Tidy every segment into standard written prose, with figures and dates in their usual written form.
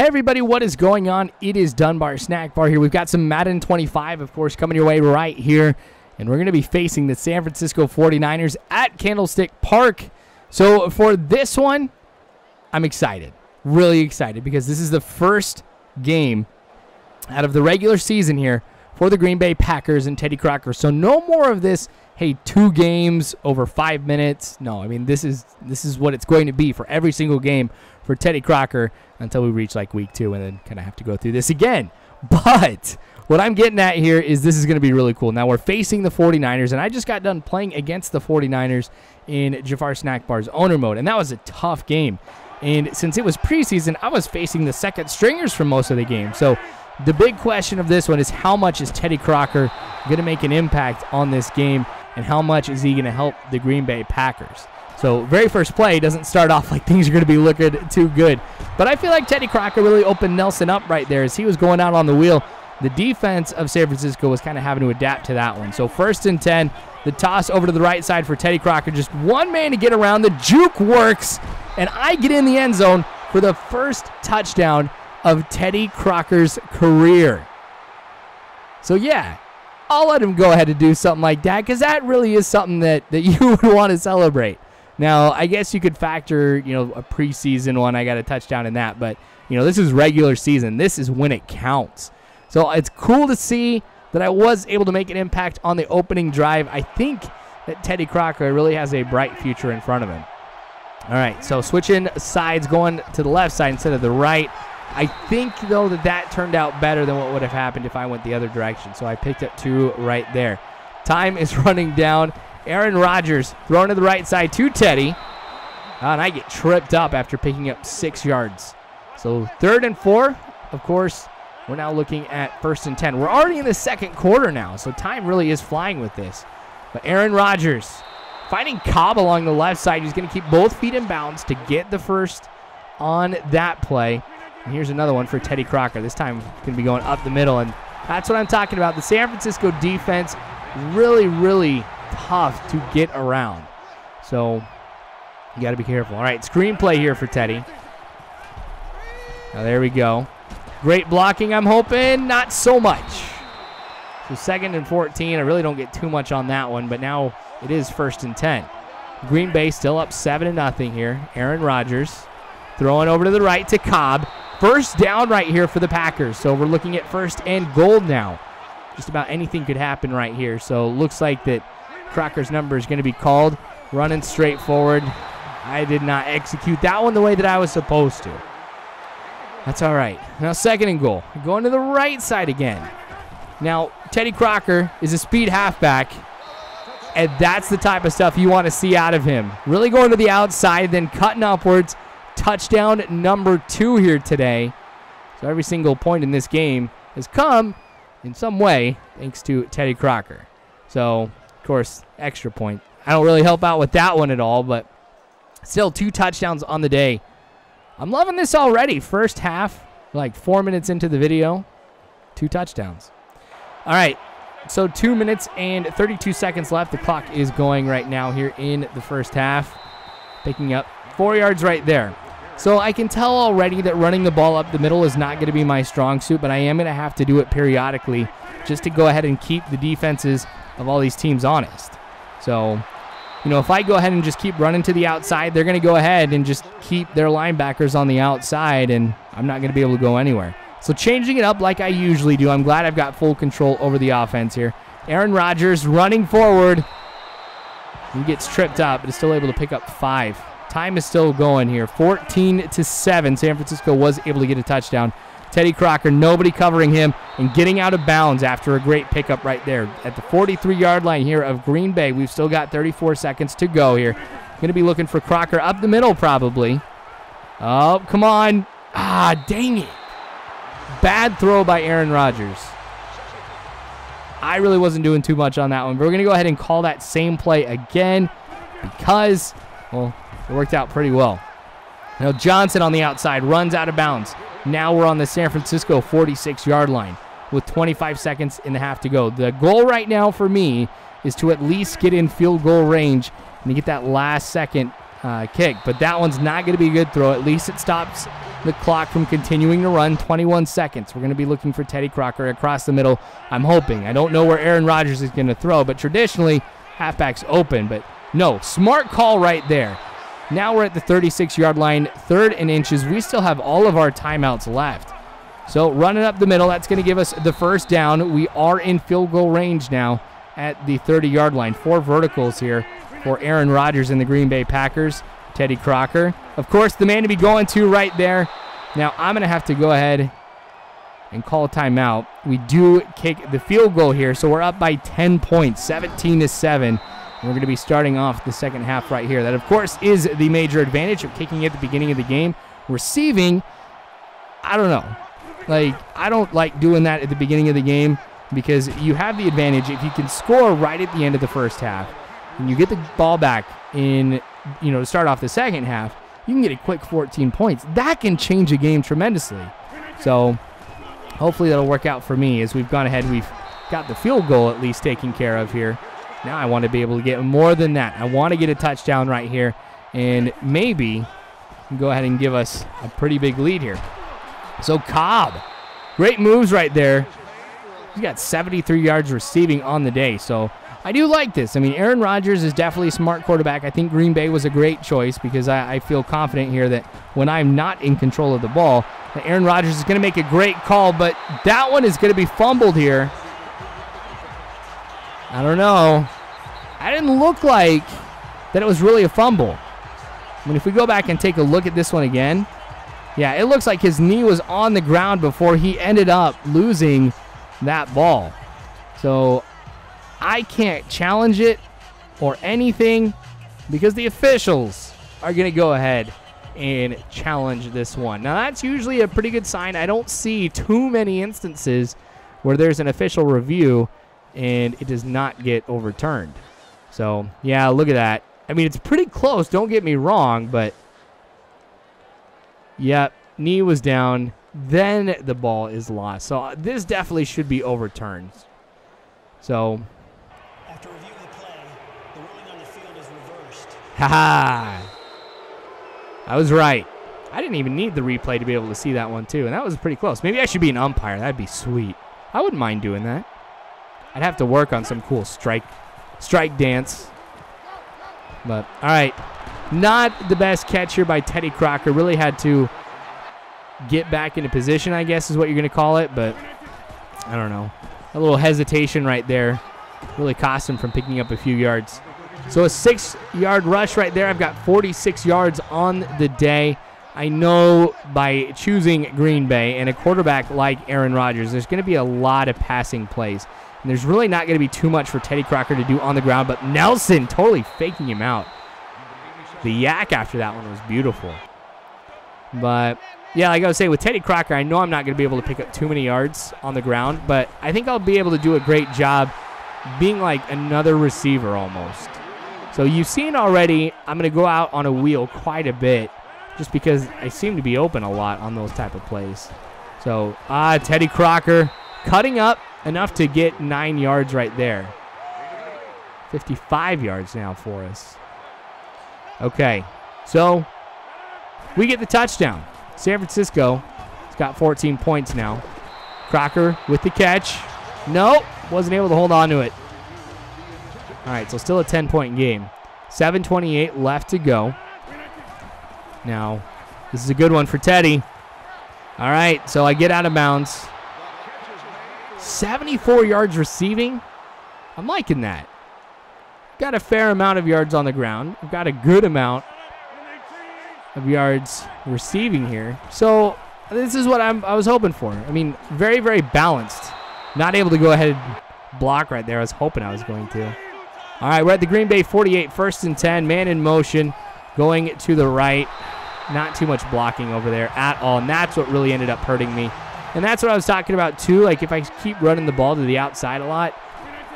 everybody, what is going on? It is Dunbar Snack Bar here. We've got some Madden 25, of course, coming your way right here. And we're going to be facing the San Francisco 49ers at Candlestick Park. So for this one, I'm excited. Really excited because this is the first game out of the regular season here for the Green Bay Packers and Teddy Crocker. So no more of this, hey, 2 games over 5 minutes. No, I mean, this is what it's going to be for every single game for Teddy Crocker until we reach like week 2 and then kind of have to go through this again. But what I'm getting at here is this is going to be really cool. Now we're facing the 49ers, and I just got done playing against the 49ers in Jafar Snack Bar's owner mode, and that was a tough game. And since it was preseason, I was facing the second stringers for most of the game. So the big question of this one is how much is Teddy Crocker going to make an impact on this game, and how much is he going to help the Green Bay Packers? So very first play doesn't start off like things are going to be looking too good. But I feel like Teddy Crocker really opened Nelson up right there as he was going out on the wheel. The defense of San Francisco was kind of having to adapt to that one. So 1st and 10, the toss over to the right side for Teddy Crocker. Just one man to get around. The juke works, and I get in the end zone for the first touchdown of Teddy Crocker's career. So yeah, I'll let him go ahead and do something like that because that really is something that you would want to celebrate. Now, I guess you could factor, a preseason one. I got a touchdown in that, but, this is regular season. This is when it counts. So it's cool to see that I was able to make an impact on the opening drive. I think that Teddy Crocker really has a bright future in front of him. All right, so switching sides, going to the left side instead of the right. I think, though, that turned out better than what would have happened if I went the other direction. So I picked up 2 right there. Time is running down. Aaron Rodgers throwing to the right side to Teddy. And I get tripped up after picking up 6 yards. So 3rd and 4, of course, we're now looking at 1st and 10. We're already in the second quarter now, so time really is flying with this. But Aaron Rodgers finding Cobb along the left side. He's going to keep both feet in bounds to get the first on that play. And here's another one for Teddy Crocker. This time going to be going up the middle, and that's what I'm talking about. The San Francisco defense really, really tough to get around. So you got to be careful. All right, screenplay here for Teddy. Now there we go. Great blocking, I'm hoping. Not so much. So 2nd and 14. I really don't get too much on that one, but now it is 1st and 10. Green Bay still up 7-0 here. Aaron Rodgers throwing over to the right to Cobb. First down right here for the Packers. So we're looking at 1st and goal now. Just about anything could happen right here. So looks like that Crocker's number is going to be called. Running straight forward. I did not execute that one the way that I was supposed to. That's all right. Now 2nd and goal. Going to the right side again. Now, Teddy Crocker is a speed halfback, and that's the type of stuff you want to see out of him. Really going to the outside, then cutting upwards. Touchdown number 2 here today. So every single point in this game has come in some way thanks to Teddy Crocker. So, of course, extra point. I don't really help out with that one at all, but still 2 touchdowns on the day. I'm loving this already. First half, like 4 minutes into the video, 2 touchdowns. All right, so 2 minutes and 32 seconds left. The clock is going right now here in the first half. Picking up 4 yards right there. So I can tell already that running the ball up the middle is not going to be my strong suit, but I am going to have to do it periodically just to go ahead and keep the defenses of all these teams honest. So, if I go ahead and just keep running to the outside, they're going to go ahead and just keep their linebackers on the outside, and I'm not going to be able to go anywhere. So changing it up like I usually do. I'm glad I've got full control over the offense here. Aaron Rodgers running forward. He gets tripped up, but is still able to pick up 5. Time is still going here. 14-7. San Francisco was able to get a touchdown. Teddy Crocker, nobody covering him, and getting out of bounds after a great pickup right there. At the 43-yard line here of Green Bay, we've still got 34 seconds to go here. Going to be looking for Crocker up the middle probably. Oh, come on. Ah, dang it. Bad throw by Aaron Rodgers. I really wasn't doing too much on that one, but we're going to go ahead and call that same play again because, well, it worked out pretty well. Now Johnson on the outside runs out of bounds. Now we're on the San Francisco 46-yard line with 25 seconds and a half to go. The goal right now for me is to at least get in field goal range and to get that last second kick. But that one's not going to be a good throw. At least it stops the clock from continuing to run. 21 seconds. We're going to be looking for Teddy Crocker across the middle. I'm hoping. I don't know where Aaron Rodgers is going to throw, but traditionally, halfback's open. But no, smart call right there. Now we're at the 36-yard line, 3rd and inches. We still have all of our timeouts left. So running up the middle, that's going to give us the first down. We are in field goal range now at the 30-yard line. 4 verticals here for Aaron Rodgers and the Green Bay Packers. Teddy Crocker, of course, the man to be going to right there. Now I'm going to have to go ahead and call a timeout. We do kick the field goal here, so we're up by 10 points, 17-7. We're going to be starting off the second half right here. That, of course, is the major advantage of kicking at the beginning of the game. Receiving, I don't know. I don't like doing that at the beginning of the game because you have the advantage if you can score right at the end of the first half and you get the ball back in, to start off the second half, you can get a quick 14 points. That can change a game tremendously. So hopefully that'll work out for me as we've gone ahead. We've got the field goal at least taken care of here. Now I want to be able to get more than that. I want to get a touchdown right here and maybe go ahead and give us a pretty big lead here. So Cobb, great moves right there. He's got 73 yards receiving on the day. So I do like this. I mean, Aaron Rodgers is definitely a smart quarterback. I think Green Bay was a great choice because I feel confident here that when I'm not in control of the ball, that Aaron Rodgers is going to make a great call, but that one is going to be fumbled here. I don't know. I didn't look like that it was really a fumble. I mean, if we go back and take a look at this one again, yeah, it looks like his knee was on the ground before he ended up losing that ball. So I can't challenge it or anything because the officials are going to go ahead and challenge this one. Now, that's usually a pretty good sign. I don't see too many instances where there's an official review and it does not get overturned. So, yeah, look at that. I mean, it's pretty close, don't get me wrong, but, yeah, knee was down, then the ball is lost. So this definitely should be overturned. So, after reviewing the play, the ruling on the field is reversed. Haha. I was right. I didn't even need the replay to be able to see that one, too, and that was pretty close. Maybe I should be an umpire. That'd be sweet. I wouldn't mind doing that. I'd have to work on some cool strike dance. But, all right. Not the best catch here by Teddy Crocker. Really had to get back into position, I guess is what you're going to call it. But, I don't know. A little hesitation right there really cost him from picking up a few yards. So a 6-yard rush right there. I've got 46 yards on the day. I know by choosing Green Bay and a quarterback like Aaron Rodgers, there's going to be a lot of passing plays. And there's really not going to be too much for Teddy Crocker to do on the ground, but Nelson totally faking him out. The yak after that one was beautiful. But, yeah, like I was saying, with Teddy Crocker, I know I'm not going to be able to pick up too many yards on the ground, but I think I'll be able to do a great job being like another receiver almost. So you've seen already, I'm going to go out on a wheel quite a bit just because I seem to be open a lot on those type of plays. So, Teddy Crocker cutting up enough to get 9 yards right there. 55 yards now for us. Okay, so we get the touchdown. San Francisco has got 14 points now. Crocker with the catch. Nope, wasn't able to hold on to it. All right, so still a 10-point game. 7:28 left to go. Now, this is a good one for Teddy. All right, so I get out of bounds. 74 yards receiving. I'm liking that. Got a fair amount of yards on the ground. I've got a good amount of yards receiving here. So this is what I was hoping for. I mean, very, very balanced. Not able to go ahead and block right there. I was hoping I was going to. All right, we're at the Green Bay 48, 1st and 10. Man in motion, going to the right. Not too much blocking over there at all, and that's what really ended up hurting me. And that's what I was talking about, too. Like, if I keep running the ball to the outside a lot,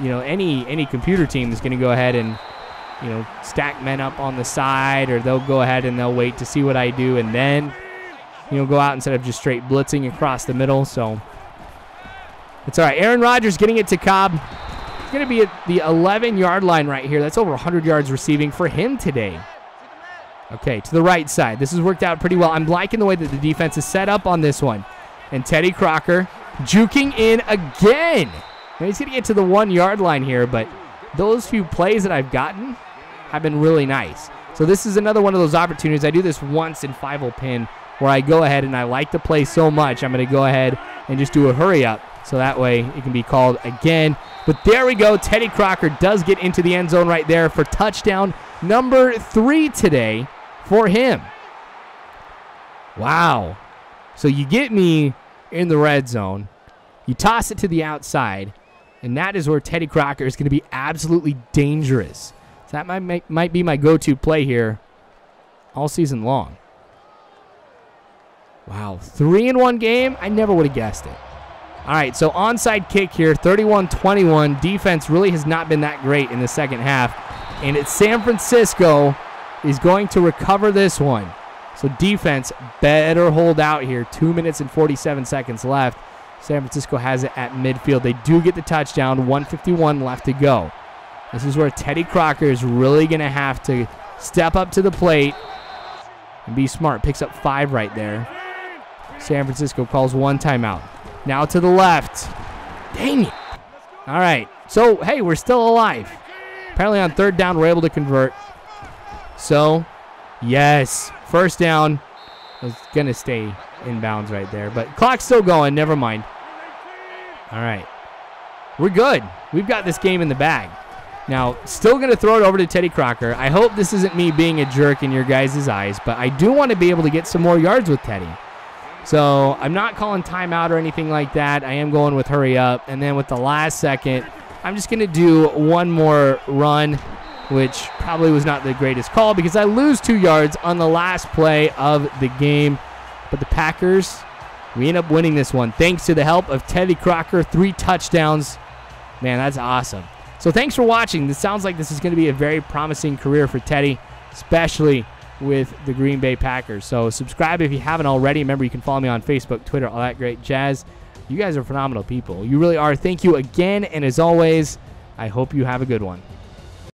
you know, any computer team is going to go ahead and, you know, stack men up on the side, or they'll go ahead and they'll wait to see what I do and then, you know, go out instead of just straight blitzing across the middle. So it's all right. Aaron Rodgers getting it to Cobb. He's going to be at the 11-yard line right here. That's over 100 yards receiving for him today. Okay, to the right side. This has worked out pretty well. I'm liking the way that the defense is set up on this one. And Teddy Crocker juking in again. Now he's going to get to the 1 yard line here, but those few plays that I've gotten have been really nice. So this is another one of those opportunities. I do this once in 5-hole pin where I go ahead and I like the play so much, I'm going to go ahead and just do a hurry up. So that way it can be called again. But there we go. Teddy Crocker does get into the end zone right there for touchdown number 3 today for him. Wow. So you get me in the red zone. You toss it to the outside. And that is where Teddy Crocker is going to be absolutely dangerous. So that might be my go-to play here all season long. Wow. 3-in-1 game? I never would have guessed it. All right, so onside kick here, 31-21. Defense really has not been that great in the second half. And it's San Francisco is going to recover this one. So defense better hold out here. 2 minutes and 47 seconds left. San Francisco has it at midfield. They do get the touchdown, 1:51 left to go. This is where Teddy Crocker is really going to have to step up to the plate and be smart. Picks up 5 right there. San Francisco calls 1 timeout. Now to the left. Dang it. All right. So, hey, we're still alive. Apparently on 3rd down, we're able to convert. So, yes. First down. I was going to stay in bounds right there. But clock's still going. Never mind. All right. We're good. We've got this game in the bag. Now, still going to throw it over to Teddy Crocker. I hope this isn't me being a jerk in your guys' eyes, but I do want to be able to get some more yards with Teddy. So I'm not calling timeout or anything like that. I am going with hurry up. And then with the last second, I'm just going to do one more run, which probably was not the greatest call because I lose 2 yards on the last play of the game. But the Packers, we end up winning this one thanks to the help of Teddy Crocker, 3 touchdowns. Man, that's awesome. So thanks for watching. This sounds like this is going to be a very promising career for Teddy, especially with the Green Bay Packers. So subscribe if you haven't already. Remember, you can follow me on Facebook, Twitter, all that great jazz. You guys are phenomenal people. You really are. Thank you again. And as always, I hope you have a good one.